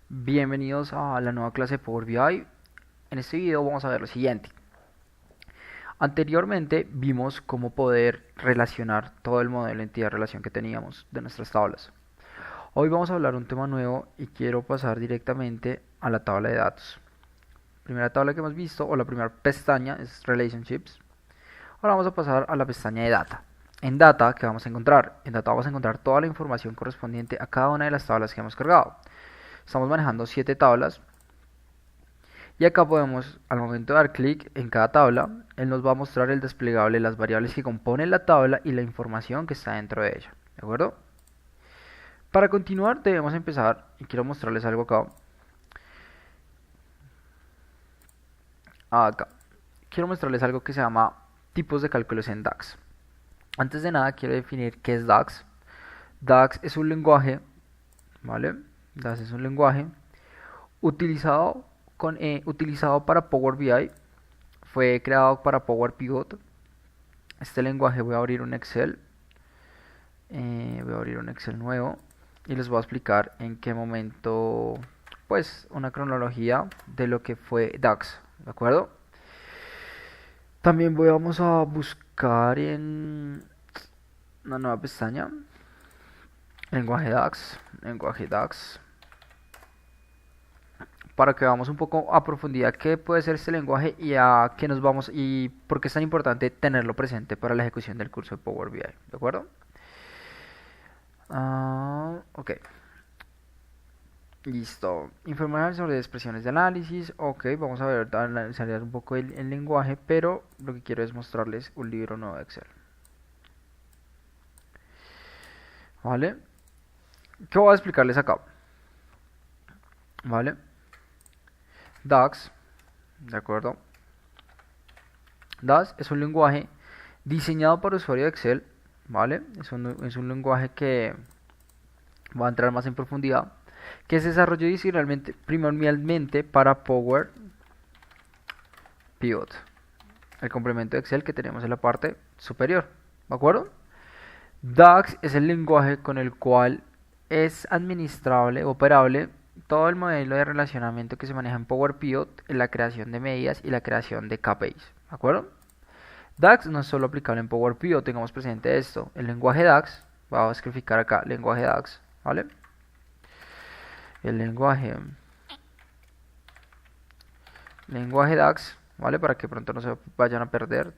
Bienvenidos a la nueva clase de Power BI. En este video vamos a ver lo siguiente. Anteriormente vimos cómo poder relacionar todo el modelo entidad-relación que teníamos de nuestras tablas. Hoy vamos a hablar de un tema nuevo y quiero pasar directamente a la tabla de datos. Primera tabla que hemos visto, o la primera pestaña, es Relationships. Ahora vamos a pasar a la pestaña de Data. En Data, ¿qué vamos a encontrar? En Data vamos a encontrar toda la información correspondiente a cada una de las tablas que hemos cargado. Estamos manejando 7 tablas. Y acá podemos, al momento de dar clic en cada tabla, él nos va a mostrar el desplegable, las variables que componen la tabla y la información que está dentro de ella. ¿De acuerdo? Para continuar debemos empezar, y quiero mostrarles algo acá. Acá. Quiero mostrarles algo que se llama tipos de cálculos en DAX. Antes de nada quiero definir qué es DAX. DAX es un lenguaje, ¿vale? DAX es un lenguaje utilizado para Power BI. Fue creado para Power Pivot. Este lenguaje voy a abrir un Excel. Voy a abrir un Excel nuevo y les voy a explicar en qué momento, pues, una cronología de lo que fue DAX, ¿de acuerdo? También vamos a buscar en una nueva pestaña, lenguaje DAX, para que veamos un poco a profundidad qué puede ser este lenguaje y a qué nos vamos y por qué es tan importante tenerlo presente para la ejecución del curso de Power BI, ¿de acuerdo? Ok. Listo. Informar sobre expresiones de análisis. Ok, vamos a ver, analizar un poco el lenguaje, pero lo que quiero es mostrarles un libro nuevo de Excel. ¿Vale? ¿Qué voy a explicarles acá? ¿Vale? DAX, ¿de acuerdo? DAX es un lenguaje diseñado para usuario de Excel, ¿vale? Es un lenguaje que va a entrar más en profundidad, que se desarrolló primordialmente para Power Pivot, el complemento de Excel que tenemos en la parte superior, ¿de acuerdo? DAX es el lenguaje con el cual es administrable, operable todo el modelo de relacionamiento que se maneja en Power Pivot, en la creación de medidas y la creación de KPIs, ¿de acuerdo? DAX no es solo aplicable en Power Pivot, tengamos presente esto. El lenguaje DAX, vamos a escribicar acá, lenguaje DAX, ¿vale? El lenguaje DAX, ¿vale? Para que pronto no se vayan a perder.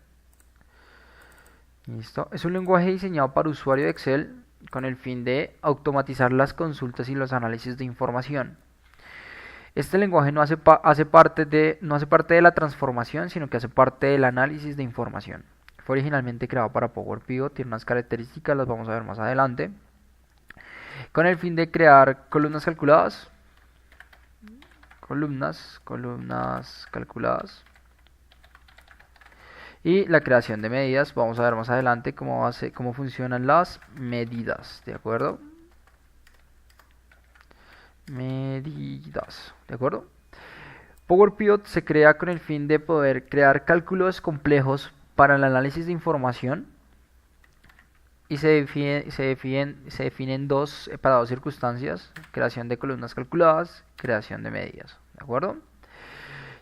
Listo. Es un lenguaje diseñado para usuario de Excel con el fin de automatizar las consultas y los análisis de información. Este lenguaje no hace parte de la transformación, sino que hace parte del análisis de información. Fue originalmente creado para Power Pivot, tiene unas características, las vamos a ver más adelante. Con el fin de crear columnas calculadas. Columnas calculadas. Y la creación de medidas, vamos a ver más adelante cómo funcionan las medidas, ¿de acuerdo? Medidas, ¿de acuerdo? Power Pivot se crea con el fin de poder crear cálculos complejos para el análisis de información y se definen para dos circunstancias: creación de columnas calculadas, creación de medidas, ¿de acuerdo?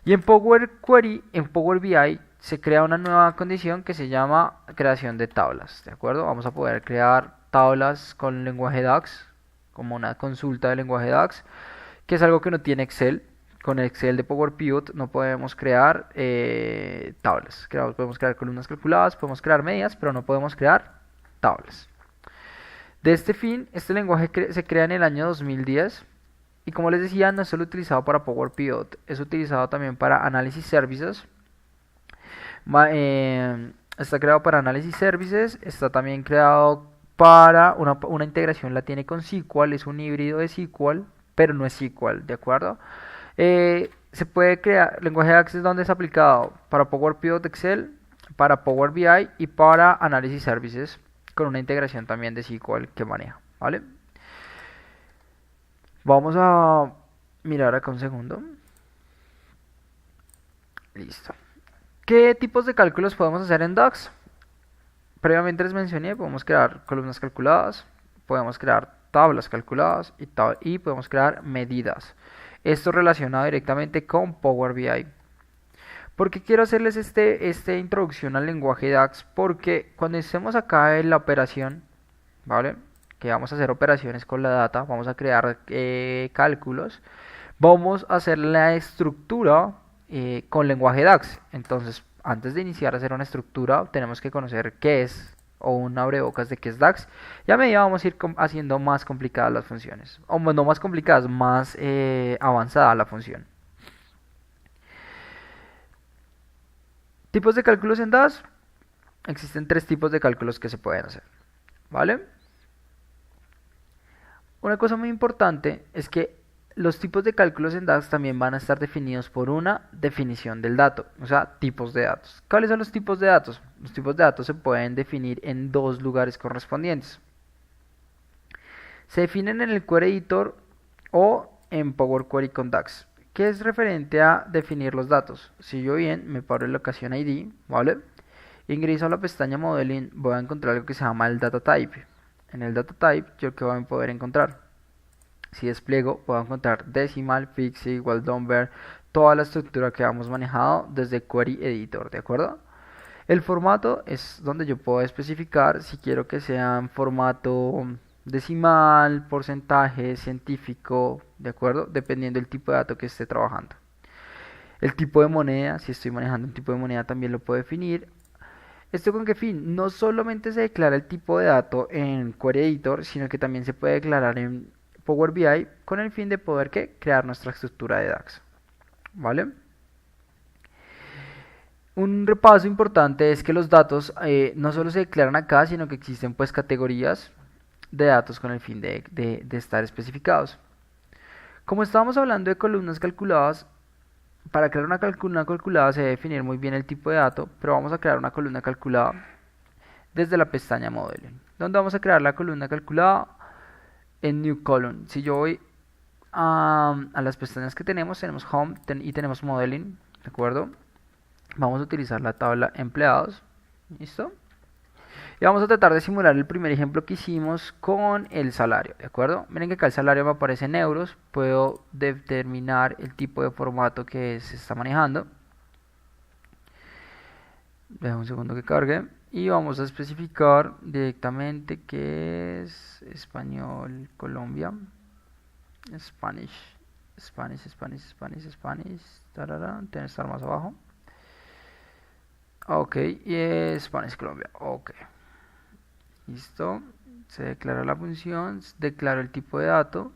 Y en Power Query, en Power BI, se crea una nueva condición que se llama creación de tablas, ¿de acuerdo? Vamos a poder crear tablas con lenguaje DAX, como una consulta de lenguaje DAX, que es algo que no tiene Excel. Con Excel de Power Pivot no podemos crear tablas. Podemos crear columnas calculadas, podemos crear medias, pero no podemos crear tablas. De este fin, este lenguaje se crea en el año 2010 y, como les decía, no es solo utilizado para Power Pivot, es utilizado también para Analysis Services. Está creado para Analysis Services, está también creado para una integración, la tiene con SQL, es un híbrido de SQL, pero no es SQL, ¿de acuerdo? Se puede crear, lenguaje de Access donde es aplicado para Power Pivot Excel, para Power BI y para Analysis Services, con una integración también de SQL que maneja, ¿vale? Vamos a mirar acá un segundo. Listo. ¿Qué tipos de cálculos podemos hacer en DAX? Previamente les mencioné, podemos crear columnas calculadas, podemos crear tablas calculadas y podemos crear medidas. Esto relacionado directamente con Power BI. ¿Por qué quiero hacerles esta introducción al lenguaje DAX? Porque cuando estemos acá en la operación, ¿vale? Que vamos a hacer operaciones con la data, vamos a crear cálculos, vamos a hacer la estructura con lenguaje DAX. Entonces, antes de iniciar a hacer una estructura, tenemos que conocer qué es o un abrebocas de qué es DAX. Y a medida vamos a ir haciendo más complicadas las funciones. O no más complicadas, más avanzada la función. Tipos de cálculos en DAX. Existen 3 tipos de cálculos que se pueden hacer. ¿Vale? Una cosa muy importante es que los tipos de cálculos en DAX también van a estar definidos por una definición del dato, o sea, tipos de datos. ¿Cuáles son los tipos de datos? Los tipos de datos se pueden definir en 2 lugares correspondientes. Se definen en el Query Editor o en Power Query con DAX. ¿Qué es referente a definir los datos? Si yo bien me paro en locación ID, ¿vale? Ingreso a la pestaña Modeling, voy a encontrar algo que se llama el Data Type. En el Data Type, ¿yo qué voy a poder encontrar? Si despliego, puedo encontrar decimal, fixed, igual, number, toda la estructura que hemos manejado desde Query Editor, ¿de acuerdo? El formato es donde yo puedo especificar si quiero que sea en formato decimal, porcentaje, científico, ¿de acuerdo? Dependiendo del tipo de dato que esté trabajando. El tipo de moneda, si estoy manejando un tipo de moneda, también lo puedo definir. ¿Esto con qué fin? No solamente se declara el tipo de dato en Query Editor, sino que también se puede declarar en Power BI con el fin de poder crear nuestra estructura de DAX. ¿Vale? Un repaso importante es que los datos no solo se declaran acá, sino que existen pues categorías de datos con el fin de estar especificados. Como estábamos hablando de columnas calculadas, para crear una columna calculada se debe definir muy bien el tipo de dato, pero vamos a crear una columna calculada desde la pestaña Modeling. ¿Dónde vamos a crear la columna calculada? En New Column. Si yo voy a las pestañas que tenemos Home y tenemos Modeling, ¿de acuerdo? Vamos a utilizar la tabla empleados, ¿listo? Y vamos a tratar de simular el primer ejemplo que hicimos con el salario, ¿de acuerdo? Miren que acá el salario me aparece en euros, puedo determinar el tipo de formato que se está manejando. Deja un segundo que cargue. Y vamos a especificar directamente que es español, Colombia, Spanish, tarara, tiene que estar más abajo. Ok, y Spanish Colombia, ok. Listo, se declara la función, declaro el tipo de dato,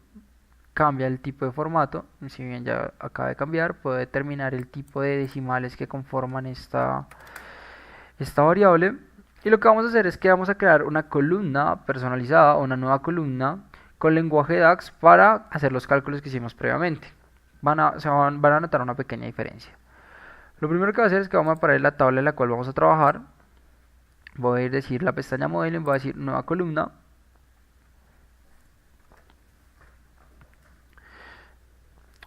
cambia el tipo de formato, si bien ya acaba de cambiar, puedo determinar el tipo de decimales que conforman esta variable. Y lo que vamos a hacer es que vamos a crear una columna personalizada o una nueva columna con lenguaje DAX para hacer los cálculos que hicimos previamente. Van a notar una pequeña diferencia. Lo primero que voy a hacer es que vamos a parar la tabla en la cual vamos a trabajar. Voy a decir la pestaña Modeling, voy a decir nueva columna.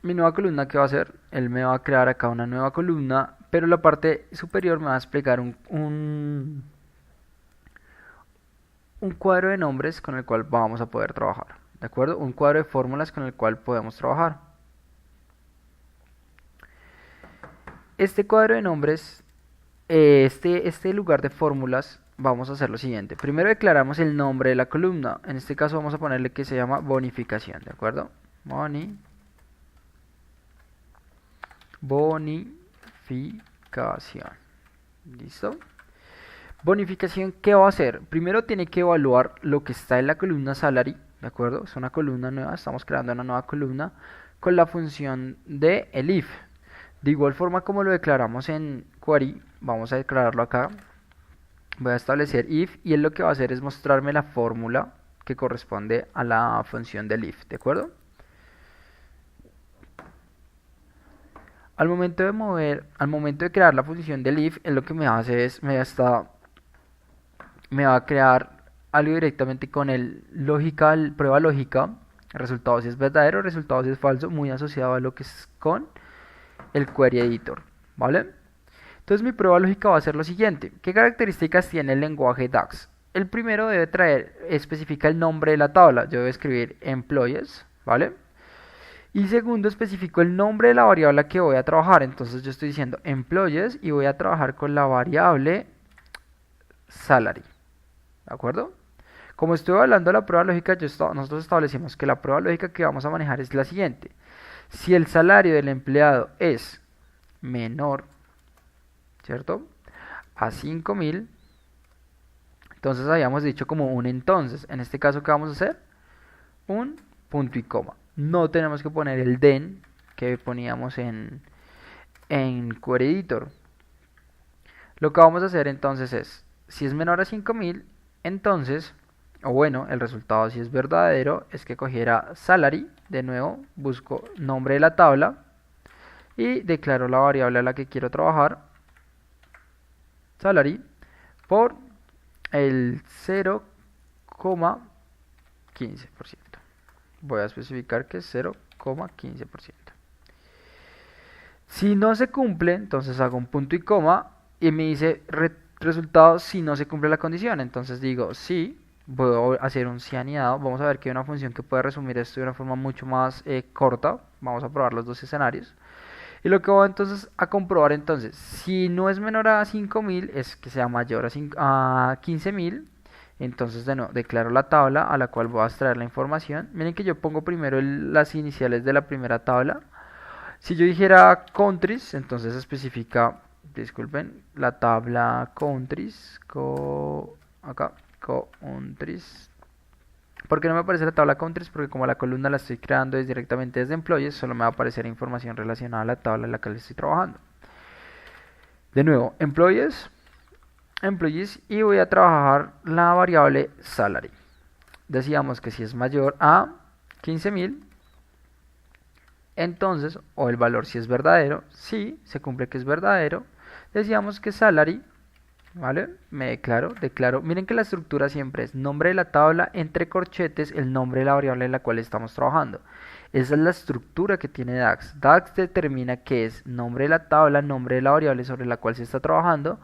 Mi nueva columna, ¿qué va a hacer? Él me va a crear acá una nueva columna, pero en la parte superior me va a explicar un cuadro de nombres con el cual vamos a poder trabajar, ¿de acuerdo? Un cuadro de fórmulas con el cual podemos trabajar. Este cuadro de nombres, este lugar de fórmulas, vamos a hacer lo siguiente. Primero declaramos el nombre de la columna. En este caso vamos a ponerle que se llama bonificación, ¿de acuerdo? Bonificación. ¿Listo? Bonificación, ¿qué va a hacer? Primero tiene que evaluar lo que está en la columna salary, ¿de acuerdo? Es una columna nueva, estamos creando una nueva columna con la función de el if. De igual forma como lo declaramos en query, vamos a declararlo acá. Voy a establecer if y él lo que va a hacer es mostrarme la fórmula que corresponde a la función del if, ¿de acuerdo? Al momento de crear la función del if, él lo que me hace es me va a crear algo directamente con prueba lógica, resultado si es verdadero, resultado si es falso, muy asociado a lo que es con el Query Editor, ¿vale? Entonces mi prueba lógica va a ser lo siguiente. ¿Qué características tiene el lenguaje DAX? el primero debe especifica el nombre de la tabla. Yo debo escribir employees, ¿vale? Y segundo, especifico el nombre de la variable a que voy a trabajar. Entonces yo estoy diciendo employees y voy a trabajar con la variable salary. ¿De acuerdo? Como estoy hablando de la prueba lógica, nosotros establecimos que la prueba lógica que vamos a manejar es la siguiente. Si el salario del empleado es menor, ¿cierto?, a 5.000, entonces habíamos dicho como un entonces. En este caso, ¿qué vamos a hacer? Un punto y coma. No tenemos que poner el then que poníamos en Query Editor. Lo que vamos a hacer entonces es, si es menor a 5.000, entonces, o bueno, el resultado si es verdadero es que cogiera salary, de nuevo, busco nombre de la tabla y declaro la variable a la que quiero trabajar, salary, por el 0,15%. Voy a especificar que es 0,15%. Si no se cumple, entonces hago un punto y coma y me dice resultado si no se cumple la condición. Entonces digo sí, voy a hacer un si aniidado. Vamos a ver que hay una función que puede resumir esto de una forma mucho más corta. Vamos a probar los dos escenarios. Y lo que voy entonces a comprobar entonces, si no es menor a 5.000, es que sea mayor a 15.000. Entonces de nuevo declaro la tabla a la cual voy a extraer la información. Miren que yo pongo primero las iniciales de la primera tabla. Si yo dijera countries, entonces especifica, disculpen, la tabla countries, acá, countries. ¿Por qué no me aparece la tabla countries? Porque como la columna la estoy creando directamente desde employees, solo me va a aparecer información relacionada a la tabla en la que le estoy trabajando. De nuevo, employees, y voy a trabajar la variable salary. Decíamos que si es mayor a 15.000, entonces, o el valor si es verdadero, si se cumple que es verdadero, decíamos que salary, ¿vale? Me declaro, miren que la estructura siempre es nombre de la tabla, entre corchetes, el nombre de la variable en la cual estamos trabajando. Esa es la estructura que tiene DAX. DAX determina que es nombre de la tabla, nombre de la variable sobre la cual se está trabajando,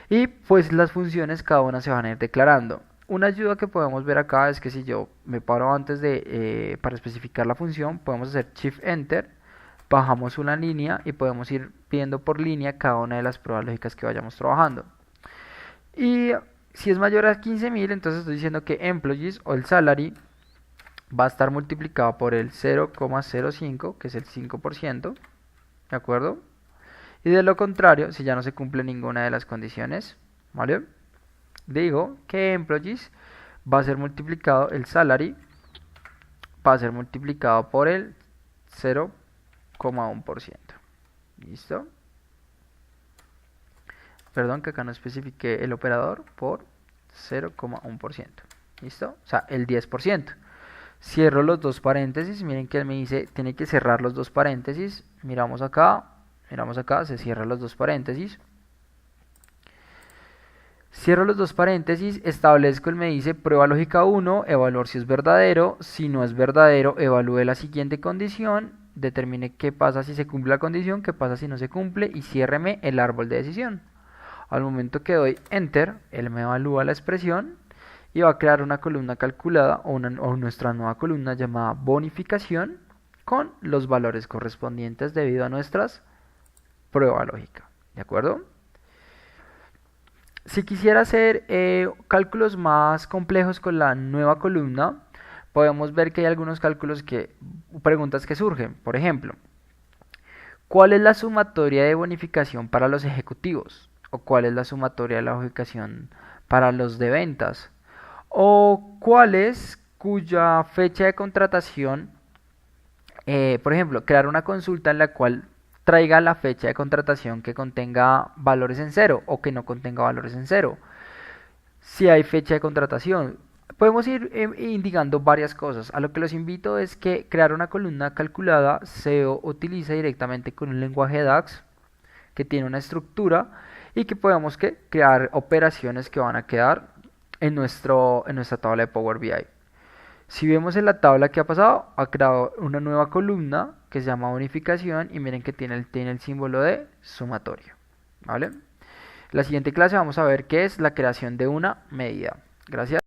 y pues las funciones cada una se van a ir declarando. Una ayuda que podemos ver acá es que si yo me paro antes de para especificar la función, podemos hacer Shift Enter, bajamos una línea y podemos ir viendo por línea cada una de las pruebas lógicas que vayamos trabajando. Y si es mayor a 15.000, entonces estoy diciendo que employees o el salary va a estar multiplicado por el 0,05, que es el 5%, ¿de acuerdo? Y de lo contrario, si ya no se cumple ninguna de las condiciones, ¿vale?, digo que employees va a ser multiplicado, el salary va a ser multiplicado por el 0,1%. ¿Listo? Perdón que acá no especifique el operador, por 0,1%. ¿Listo? O sea, el 10%. Cierro los dos paréntesis. Miren que él me dice, tiene que cerrar los dos paréntesis. Miramos acá, se cierran los dos paréntesis. Cierro los dos paréntesis, establezco, él me dice prueba lógica 1, evaluar si es verdadero, si no es verdadero, evalúe la siguiente condición, determine qué pasa si se cumple la condición, qué pasa si no se cumple y ciérreme el árbol de decisión. Al momento que doy Enter, él me evalúa la expresión y va a crear una columna calculada o nuestra nueva columna llamada bonificación con los valores correspondientes debido a nuestras prueba lógica. ¿De acuerdo? Si quisiera hacer cálculos más complejos con la nueva columna, podemos ver que hay algunos preguntas que surgen. Por ejemplo, ¿cuál es la sumatoria de bonificación para los ejecutivos? ¿O cuál es la sumatoria de la bonificación para los de ventas? ¿O cuál es cuya fecha de contratación, por ejemplo, crear una consulta en la cual traiga la fecha de contratación que contenga valores en cero o que no contenga valores en cero? Si hay fecha de contratación, podemos ir indicando varias cosas. A lo que los invito es que crear una columna calculada se utiliza directamente con un lenguaje DAX que tiene una estructura y que podemos crear operaciones que van a quedar en nuestra tabla de Power BI. Si vemos en la tabla que ha pasado, ha creado una nueva columna que se llama bonificación y miren que tiene el símbolo de sumatorio, ¿vale? La siguiente clase vamos a ver qué es la creación de una medida. Gracias.